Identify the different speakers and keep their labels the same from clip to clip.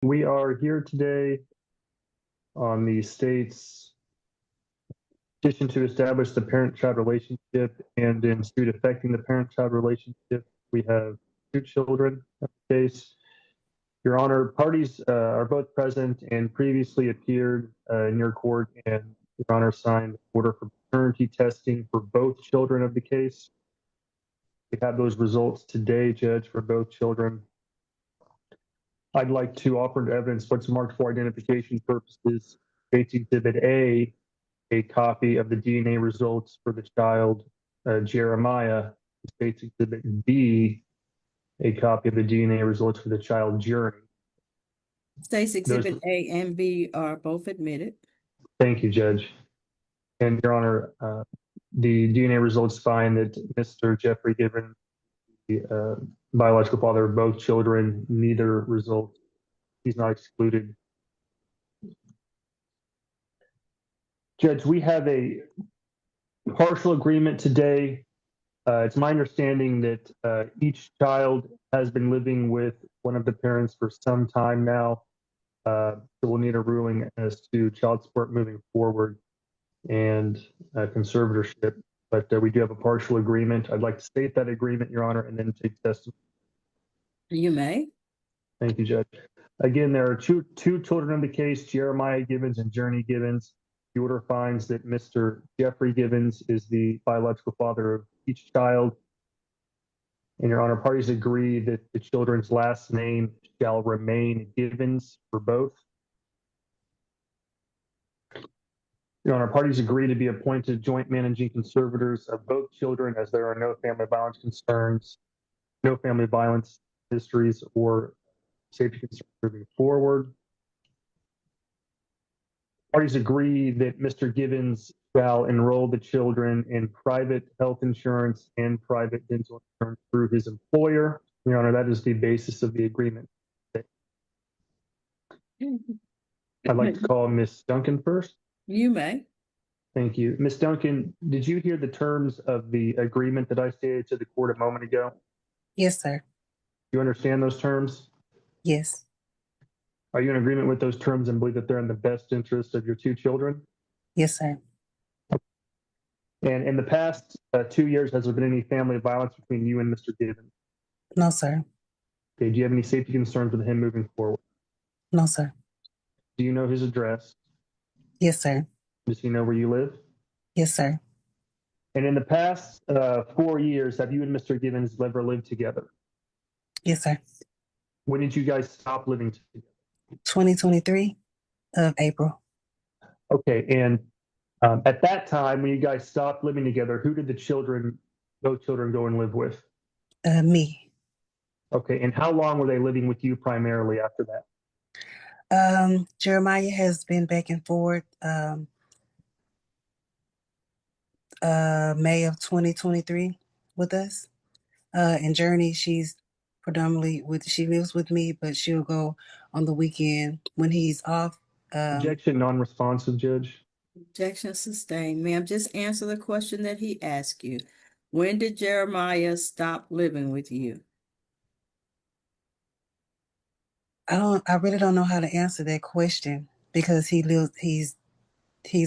Speaker 1: We are here today on the state's petition to establish the parent-child relationship, and in suit affecting the parent-child relationship, we have two children in the case. Your Honor, parties are both present and previously appeared in your court, and Your Honor signed order for paternity testing for both children of the case. We have those results today, Judge, for both children. I'd like to offer into evidence what's marked for identification purposes. State's Exhibit A copy of the DNA results for the child Jeremiah. State's Exhibit B, a copy of the DNA results for the child Journey.
Speaker 2: State's Exhibit A and B are both admitted.
Speaker 1: Thank you, Judge. And Your Honor, the DNA results find that Mr. Jeffrey Gibbons, the biological father of both children, neither result, he's not excluded. Judge, we have a partial agreement today. It's my understanding that each child has been living with one of the parents for some time now. So we'll need a ruling as to child support moving forward and conservatorship. But we do have a partial agreement. I'd like to state that agreement, Your Honor, and then take testimony.
Speaker 2: You may.
Speaker 1: Thank you, Judge. Again, there are two children in the case, Jeremiah Gibbons and Journey Gibbons. The order finds that Mr. Jeffrey Gibbons is the biological father of each child. And Your Honor, parties agree that the children's last name shall remain Gibbons for both. Your Honor, parties agree to be appointed joint managing conservators of both children, as there are no family violence concerns, no family violence histories, or safety concerns moving forward. Parties agree that Mr. Gibbons shall enroll the children in private health insurance and private dental insurance through his employer. Your Honor, that is the basis of the agreement. I'd like to call Ms. Duncan first.
Speaker 2: You may.
Speaker 1: Thank you. Ms. Duncan, did you hear the terms of the agreement that I stated to the court a moment ago?
Speaker 3: Yes, sir.
Speaker 1: Do you understand those terms?
Speaker 3: Yes.
Speaker 1: Are you in agreement with those terms and believe that they're in the best interest of your two children?
Speaker 3: Yes, sir.
Speaker 1: And in the past 2 years, has there been any family violence between you and Mr. Gibbons?
Speaker 3: No, sir.
Speaker 1: Okay, do you have any safety concerns with him moving forward?
Speaker 3: No, sir.
Speaker 1: Do you know his address?
Speaker 3: Yes, sir.
Speaker 1: Does he know where you live?
Speaker 3: Yes, sir.
Speaker 1: And in the past 4 years, have you and Mr. Gibbons ever lived together?
Speaker 3: Yes, sir.
Speaker 1: When did you guys stop living together?
Speaker 3: 2023 of April.
Speaker 1: Okay, and at that time, when you guys stopped living together, who did both children go and live with?
Speaker 3: Me.
Speaker 1: Okay, and how long were they living with you primarily after that?
Speaker 3: Jeremiah has been back and forth. May of 2023 with us. And Journey, she's predominantly she lives with me, but she'll go on the weekend when he's off.
Speaker 1: Objection, non-responsive, Judge.
Speaker 2: Objection sustained. Ma'am, just answer the question that he asked you. When did Jeremiah stop living with you?
Speaker 3: I really don't know how to answer that question because he's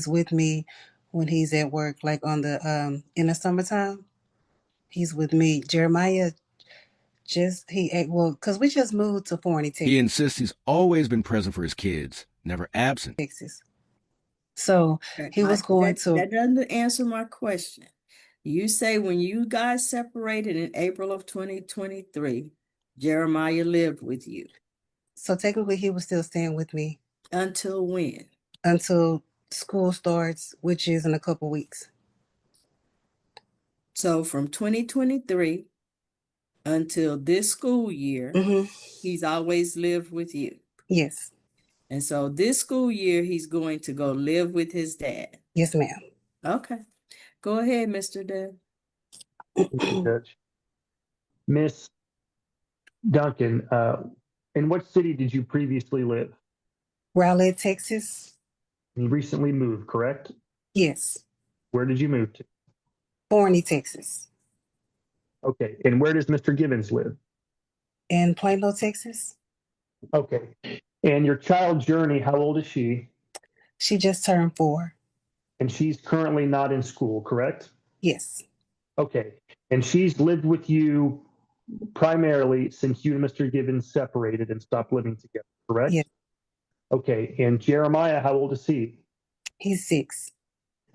Speaker 3: with me when he's at work, like on the in the summertime. He's with me. Jeremiah because we just moved to Forney, Texas.
Speaker 4: He insists he's always been present for his kids, never absent.
Speaker 3: Texas. So he was going to.
Speaker 2: That doesn't answer my question. You say when you guys separated in April of 2023, Jeremiah lived with you.
Speaker 3: So technically he was still staying with me.
Speaker 2: Until when?
Speaker 3: Until school starts, which is in a couple weeks.
Speaker 2: So from 2023 until this school year, he's always lived with you.
Speaker 3: Yes.
Speaker 2: And so this school year, he's going to go live with his dad.
Speaker 3: Yes, ma'am.
Speaker 2: Okay. Go ahead, Mr. Dad.
Speaker 1: Judge. Miss Duncan, in what city did you previously live?
Speaker 3: Rowlett, Texas.
Speaker 1: You recently moved, correct?
Speaker 3: Yes.
Speaker 1: Where did you move to?
Speaker 3: Forney, Texas.
Speaker 1: Okay, and where does Mr. Gibbons live?
Speaker 3: In Plano, Texas.
Speaker 1: Okay. And your child, Journey, how old is she?
Speaker 3: She just turned 4.
Speaker 1: And she's currently not in school, correct?
Speaker 3: Yes.
Speaker 1: Okay. And she's lived with you primarily since you and Mr. Gibbons separated and stopped living together, correct?
Speaker 3: Yes.
Speaker 1: Okay. And Jeremiah, how old is he?
Speaker 3: He's 6.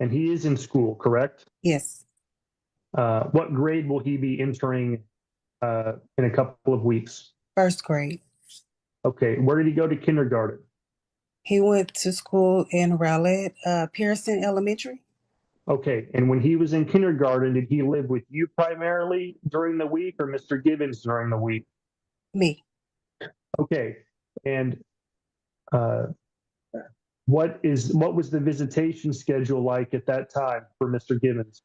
Speaker 1: And he is in school, correct?
Speaker 3: Yes.
Speaker 1: What grade will he be entering in a couple of weeks?
Speaker 3: 1st grade.
Speaker 1: Okay. Where did he go to kindergarten?
Speaker 3: He went to school in Rowlett, Pearson Elementary.
Speaker 1: Okay. And when he was in kindergarten, did he live with you primarily during the week or Mr. Gibbons during the week?
Speaker 3: Me.
Speaker 1: Okay. And what was the visitation schedule like at that time for Mr. Gibbons?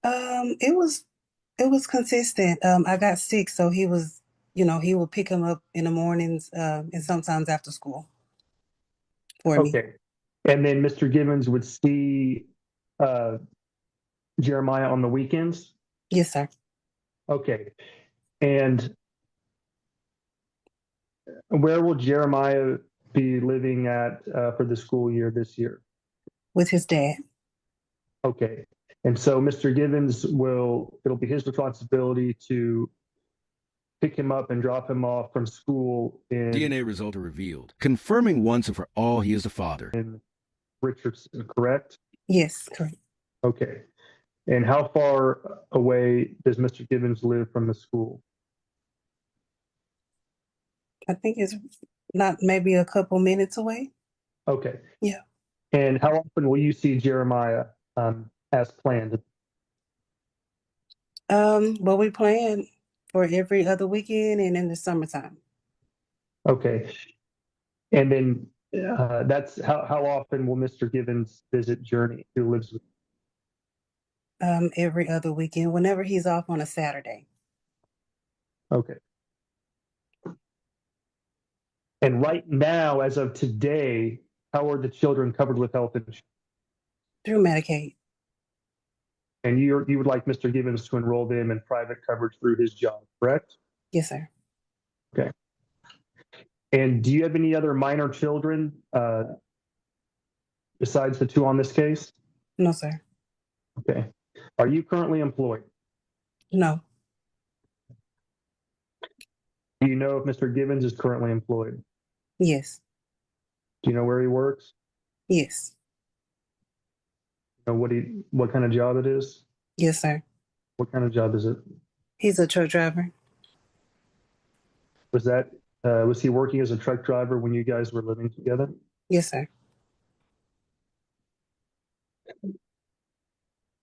Speaker 3: It was consistent. I got sick, so he was, he would pick him up in the mornings, and sometimes after school for me.
Speaker 1: Okay. And then Mr. Gibbons would see Jeremiah on the weekends?
Speaker 3: Yes, sir.
Speaker 1: Okay. And where will Jeremiah be living at for the school year this year?
Speaker 3: With his dad.
Speaker 1: Okay. And so Mr. Gibbons it'll be his responsibility to pick him up and drop him off from school in
Speaker 4: DNA results are revealed, confirming once and for all he is the father.
Speaker 1: Richardson, correct?
Speaker 3: Yes, correct.
Speaker 1: Okay. And how far away does Mr. Gibbons live from the school?
Speaker 3: I think it's not maybe a couple minutes away.
Speaker 1: Okay.
Speaker 3: Yeah.
Speaker 1: And how often will you see Jeremiah as planned?
Speaker 3: Well, we plan for every other weekend and in the summertime.
Speaker 1: Okay. And then that's how often will Mr. Gibbons visit Journey, who lives with?
Speaker 3: Every other weekend, whenever he's off on a Saturday.
Speaker 1: Okay. And right now, as of today, how are the children covered with health insurance?
Speaker 3: Through Medicaid.
Speaker 1: And you would like Mr. Gibbons to enroll them in private coverage through his job, correct?
Speaker 3: Yes, sir.
Speaker 1: Okay. And do you have any other minor children besides the 2 on this case?
Speaker 3: No, sir.
Speaker 1: Okay. Are you currently employed?
Speaker 3: No.
Speaker 1: Do you know if Mr. Gibbons is currently employed?
Speaker 3: Yes.
Speaker 1: Do you know where he works?
Speaker 3: Yes.
Speaker 1: You know what kind of job it is?
Speaker 3: Yes, sir.
Speaker 1: What kind of job is it?
Speaker 3: He's a truck driver.
Speaker 1: Was he working as a truck driver when you guys were living together?
Speaker 3: Yes, sir.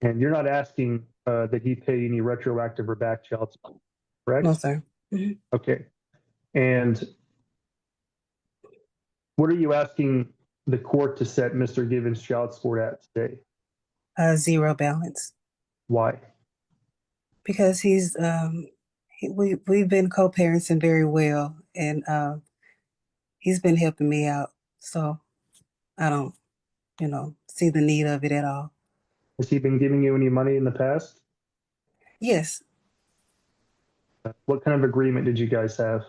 Speaker 1: And you're not asking that he pay any retroactive or back child support, correct?
Speaker 3: No, sir.
Speaker 1: Okay. And what are you asking the court to set Mr. Gibbons' child support at today?
Speaker 3: 0 balance.
Speaker 1: Why?
Speaker 3: Because we've been co-parenting very well, and he's been helping me out. So I don't, see the need of it at all.
Speaker 1: Has he been giving you any money in the past?
Speaker 3: Yes.
Speaker 1: What kind of agreement did you guys have?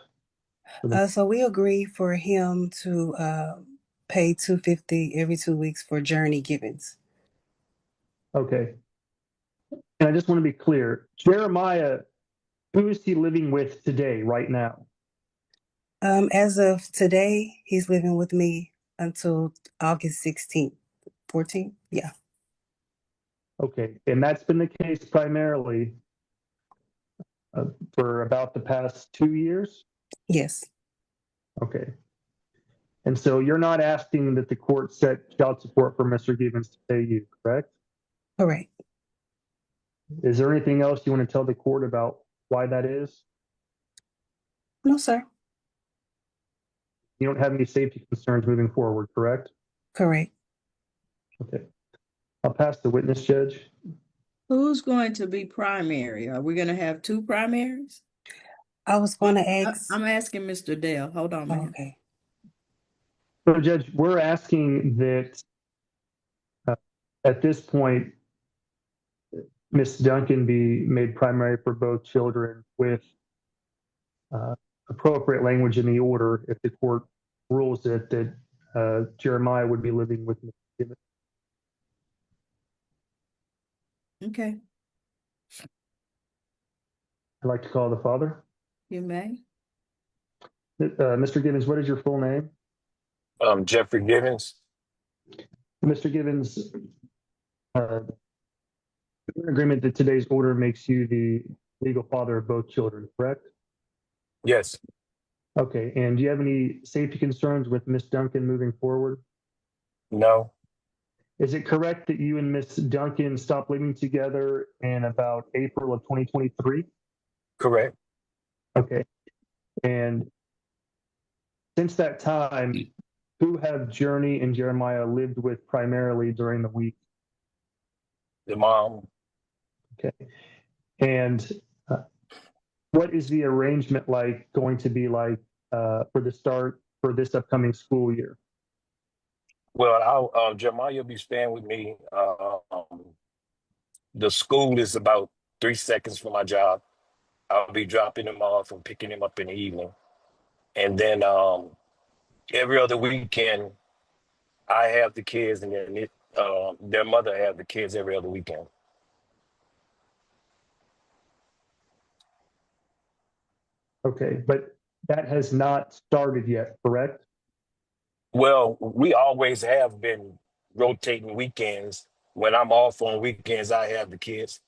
Speaker 3: So we agreed for him to pay $250 every 2 weeks for Journey Gibbons.
Speaker 1: Okay. And I just want to be clear, Jeremiah, who is he living with today, right now?
Speaker 3: As of today, he's living with me until August 16th, 14th. Yeah.
Speaker 1: Okay. And that's been the case primarily for about the past 2 years?
Speaker 3: Yes.
Speaker 1: Okay. And so you're not asking that the court set child support for Mr. Gibbons to pay you, correct?
Speaker 3: Correct.
Speaker 1: Is there anything else you want to tell the court about why that is?
Speaker 3: No, sir.
Speaker 1: You don't have any safety concerns moving forward, correct?
Speaker 3: Correct.
Speaker 1: Okay. I'll pass the witness, Judge.
Speaker 2: Who's going to be primary? Are we going to have 2 primaries?
Speaker 3: I was going to ask.
Speaker 2: I'm asking Mr. Dale. Hold on, ma'am.
Speaker 3: Okay.
Speaker 1: So, Judge, we're asking that at this point, Ms. Duncan be made primary for both children with appropriate language in the order if the court rules that Jeremiah would be living with Mr. Gibbons.
Speaker 2: Okay,
Speaker 1: I'd like to call the father.
Speaker 2: you may.
Speaker 1: Mr. Gibbons, what is your full name?
Speaker 5: Jeffrey Givens.
Speaker 1: Mr. Gibbons, you're in agreement that today's order makes you the legal father of both children, correct?
Speaker 5: Yes.
Speaker 1: Okay, and do you have any safety concerns with Miss Duncan moving forward?
Speaker 5: No.
Speaker 1: Is it correct that you and Miss Duncan stopped living together in about April of 2023?
Speaker 5: Correct.
Speaker 1: Okay, and since that time, who have Journey and Jeremiah lived with primarily during the week?
Speaker 5: The mom.
Speaker 1: Okay, and what is the arrangement going to be like for this upcoming school year?
Speaker 5: Well, Jeremiah will be staying with me. The school is about 3 seconds from my job. I'll be dropping him off and picking him up in the evening. And then every other weekend, I have the kids, and then their mother have the kids every other weekend.
Speaker 1: Okay, but that has not started yet, correct?
Speaker 5: Well, we always have been rotating weekends. When I'm off on weekends, I have the kids.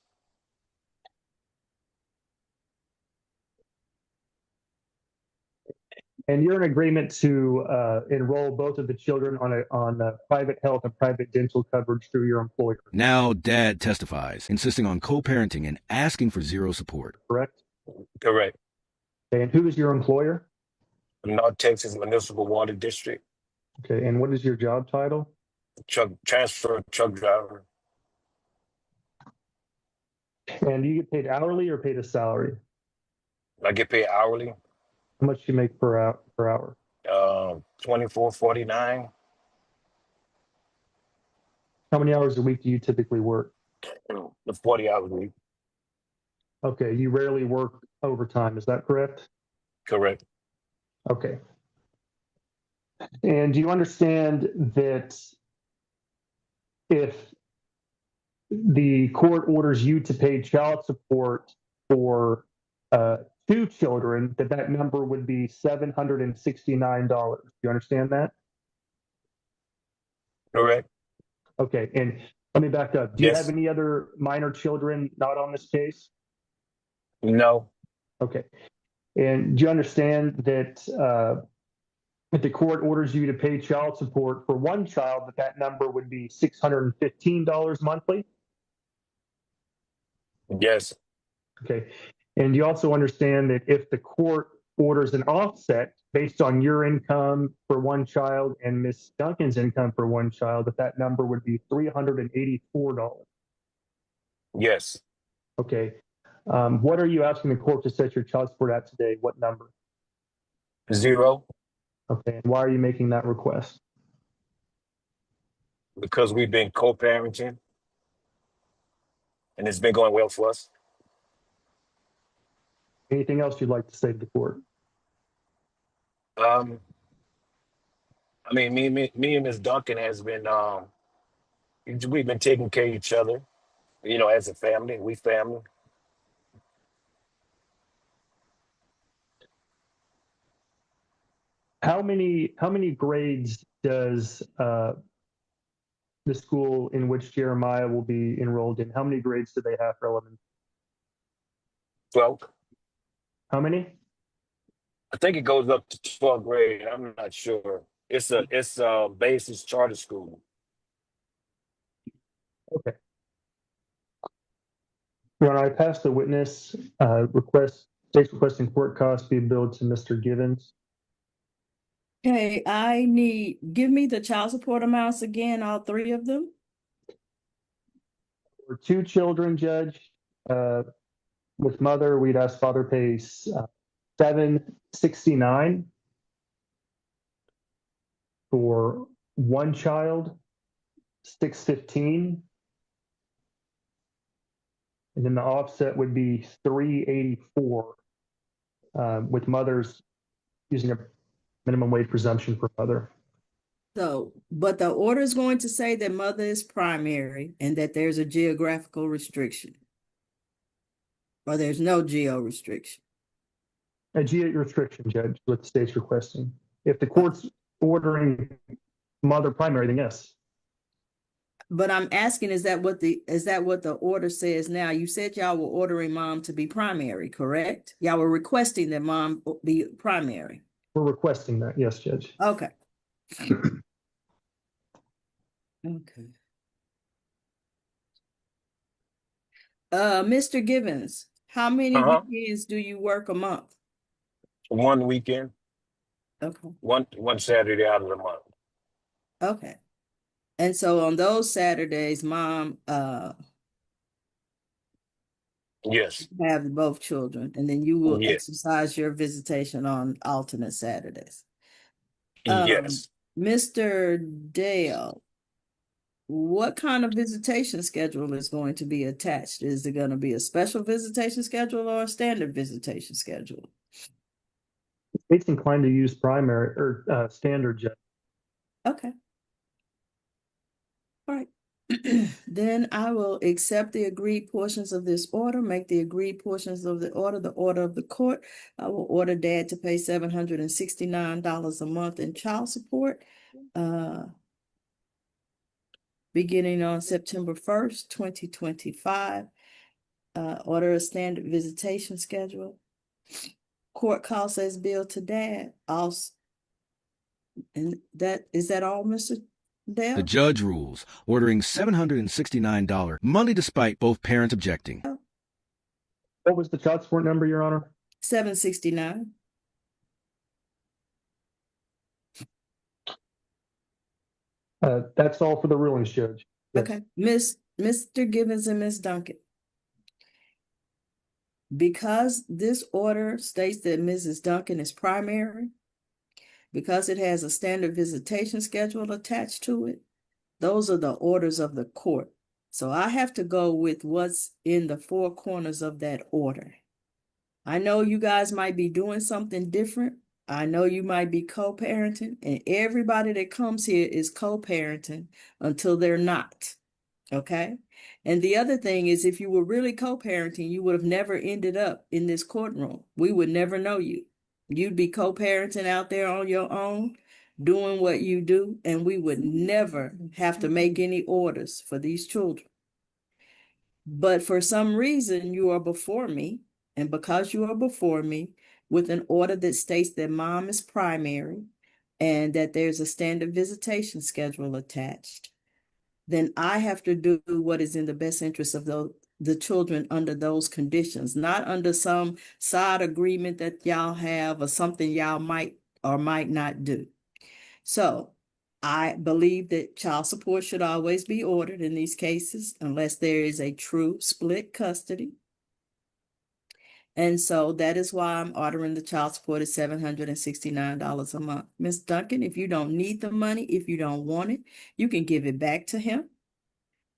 Speaker 1: And you're in agreement to enroll both of the children on a private health and private dental coverage through your employer,
Speaker 4: Now dad testifies, insisting on co-parenting and asking for zero support.
Speaker 1: correct?
Speaker 5: Correct.
Speaker 1: And who is your employer?
Speaker 5: North Texas Municipal Water District.
Speaker 1: Okay, and what is your job title?
Speaker 5: Transfer truck driver.
Speaker 1: And do you get paid hourly or paid a salary?
Speaker 5: I get paid hourly.
Speaker 1: How much do you make per hour?
Speaker 5: 24.49.
Speaker 1: How many hours a week do you typically work?
Speaker 5: The 40 hours a week.
Speaker 1: Okay, you rarely work overtime, is that correct?
Speaker 5: Correct.
Speaker 1: Okay. And do you understand that if the court orders you to pay child support for 2 children, that number would be $769? Do you understand that?
Speaker 5: Correct.
Speaker 1: Okay, and let me back up. Do you have
Speaker 5: Yes.
Speaker 1: any other minor children not on this case?
Speaker 5: No.
Speaker 1: Okay. And do you understand that if the court orders you to pay child support for 1 child, that number would be $615 monthly?
Speaker 5: Yes.
Speaker 1: Okay. And you also understand that if the court orders an offset based on your income for 1 child and Miss Duncan's income for 1 child, that number would be $384.
Speaker 5: Yes.
Speaker 1: Okay. What are you asking the court to set your child support at today? What number?
Speaker 5: 0.
Speaker 1: Okay. And why are you making that request?
Speaker 5: Because we've been co-parenting and it's been going well for us.
Speaker 1: Anything else you'd like to say to the court?
Speaker 5: I mean, me and Miss Duncan has been we've been taking care of each other, as a family. We family.
Speaker 1: How many grades does the school in which Jeremiah will be enrolled in? How many grades do they have for elementary?
Speaker 5: 12.
Speaker 1: How many?
Speaker 5: I think it goes up to 12th grade. I'm not sure. It's a basic charter school.
Speaker 1: Okay. Your Honor, I passed the witness state's requesting court costs be billed to Mr. Givens.
Speaker 2: Okay, give me the child support amounts again, all 3 of them.
Speaker 1: For 2 children, Judge, with mother, we'd ask father pays $769. For 1 child, $615. And then the offset would be $384, with mothers using a minimum wage presumption for mother.
Speaker 2: So, but the order is going to say that mother is primary and that there's a geographical restriction. Or there's no geo restriction.
Speaker 1: A geo restriction, Judge, what the state's requesting. If the court's ordering mother primary, then yes.
Speaker 2: But I'm asking, is that what the order says now? You said y'all were ordering mom to be primary, correct? Y'all were requesting that mom be primary.
Speaker 1: We're requesting that, yes, Judge.
Speaker 2: Okay. Okay. Mr. Givens, how many weekends do you work a month?
Speaker 5: One weekend,
Speaker 2: Okay.
Speaker 5: one Saturday out of the month.
Speaker 2: Okay. And so on those Saturdays, mom
Speaker 5: Yes.
Speaker 2: have both children, and then you will
Speaker 5: Yes.
Speaker 2: exercise your visitation on alternate Saturdays.
Speaker 5: Yes.
Speaker 2: Mr. Dale, what kind of visitation schedule is going to be attached? Is it going to be a special visitation schedule or a standard visitation schedule?
Speaker 1: The state's inclined to use primary or standard, Judge.
Speaker 2: Okay. All right. Then I will accept the agreed portions of this order, make the agreed portions of the order of the court. I will order dad to pay $769 a month in child support, beginning on September 1st, 2025. Order a standard visitation schedule. Court costs as billed to dad. Also, and is that all, Mr. Dale?
Speaker 4: The judge rules, ordering $769 monthly despite both parents objecting.
Speaker 1: What was the child support number, Your Honor?
Speaker 2: $769.
Speaker 1: That's all for the rulings, Judge. Yes.
Speaker 2: Okay, Mr. Givens and Ms. Duncan. Because this order states that Mrs. Duncan is primary, because it has a standard visitation schedule attached to it, those are the orders of the court. So I have to go with what's in the four corners of that order. I know you guys might be doing something different. I know you might be co-parenting, and everybody that comes here is co-parenting until they're not. Okay. And the other thing is, if you were really co-parenting, you would have never ended up in this courtroom. We would never know you. You'd be co-parenting out there on your own, doing what you do, and we would never have to make any orders for these children. But for some reason, you are before me, and because you are before me with an order that states that mom is primary and that there's a standard visitation schedule attached, then I have to do what is in the best interest of the children under those conditions, not under some side agreement that y'all have or something y'all might or might not do. So I believe that child support should always be ordered in these cases unless there is a true split custody. And so that is why I'm ordering the child support at $769 a month. Ms. Duncan, if you don't need the money, if you don't want it, you can give it back to him.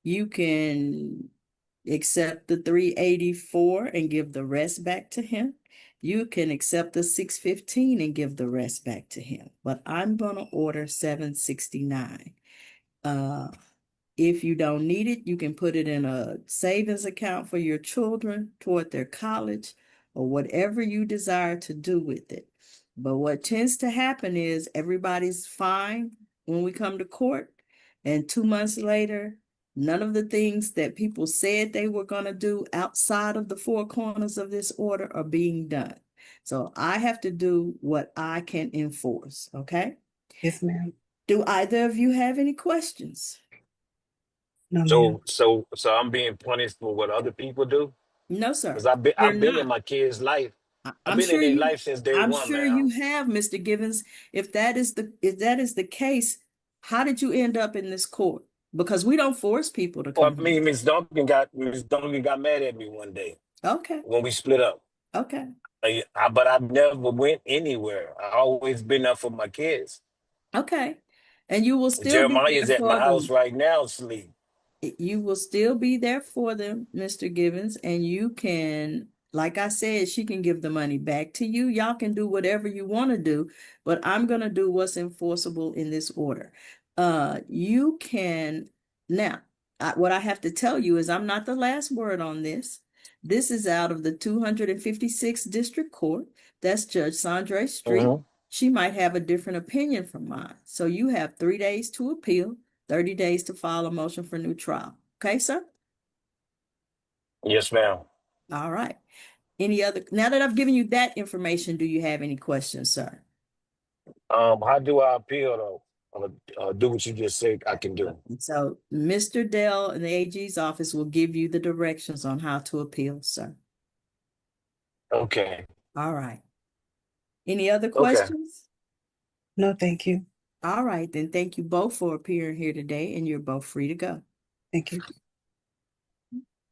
Speaker 2: You can accept the $384 and give the rest back to him. You can accept the $615 and give the rest back to him. But I'm going to order $769. If you don't need it, you can put it in a savings account for your children toward their college or whatever you desire to do with it. But what tends to happen is everybody's fine when we come to court, and 2 months later, none of the things that people said they were going to do outside of the four corners of this order are being done. So I have to do what I can enforce, okay?
Speaker 3: Yes, ma'am.
Speaker 2: Do either of you have any questions?
Speaker 3: No, ma'am.
Speaker 5: So I'm being punished for what other people do?
Speaker 2: No, sir.
Speaker 5: Because I've been in
Speaker 2: Not.
Speaker 5: my kids' life. I've
Speaker 2: I'm
Speaker 5: been in
Speaker 2: sure
Speaker 5: their
Speaker 2: you.
Speaker 5: life since day
Speaker 2: I'm
Speaker 5: one,
Speaker 2: sure
Speaker 5: man.
Speaker 2: you have, Mr. Givens. If that is the case, how did you end up in this court? Because we don't force people to
Speaker 5: Well,
Speaker 2: come
Speaker 5: I mean,
Speaker 2: here.
Speaker 5: Miss Duncan got mad at me one day
Speaker 2: Okay.
Speaker 5: when we split up.
Speaker 2: Okay.
Speaker 5: But I never went anywhere. I always been there for my kids.
Speaker 2: Okay. And you will still be
Speaker 5: Jeremiah's
Speaker 2: there
Speaker 5: at my
Speaker 2: for
Speaker 5: house
Speaker 2: them.
Speaker 5: right now, asleep.
Speaker 2: You will still be there for them, Mr. Givens, and you can like I said, she can give the money back to you. Y'all can do whatever you want to do, but I'm going to do what's enforceable in this order. You can now, what I have to tell you is I'm not the last word on this. This is out of the 256th District Court. That's Judge Sandra Street.
Speaker 5: Mhm.
Speaker 2: She might have a different opinion from mine. So you have 3 days to appeal, 30 days to file a motion for new trial. Okay, sir?
Speaker 5: Yes, ma'am.
Speaker 2: All right. Now that I've given you that information, do you have any questions, sir?
Speaker 5: How do I appeal though? I'm gonna do what you just said I can do.
Speaker 2: So Mr. Dell in the AG's office will give you the directions on how to appeal, sir.
Speaker 5: Okay.
Speaker 2: All right. Any other
Speaker 5: Okay.
Speaker 2: questions?
Speaker 3: No, thank you.
Speaker 2: All right, then thank you both for appearing here today, and you're both free to go.
Speaker 3: Thank you.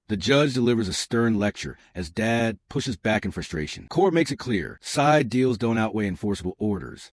Speaker 4: The judge delivers a stern lecture as Dad pushes back in frustration. Court makes it clear, side deals don't outweigh enforceable orders.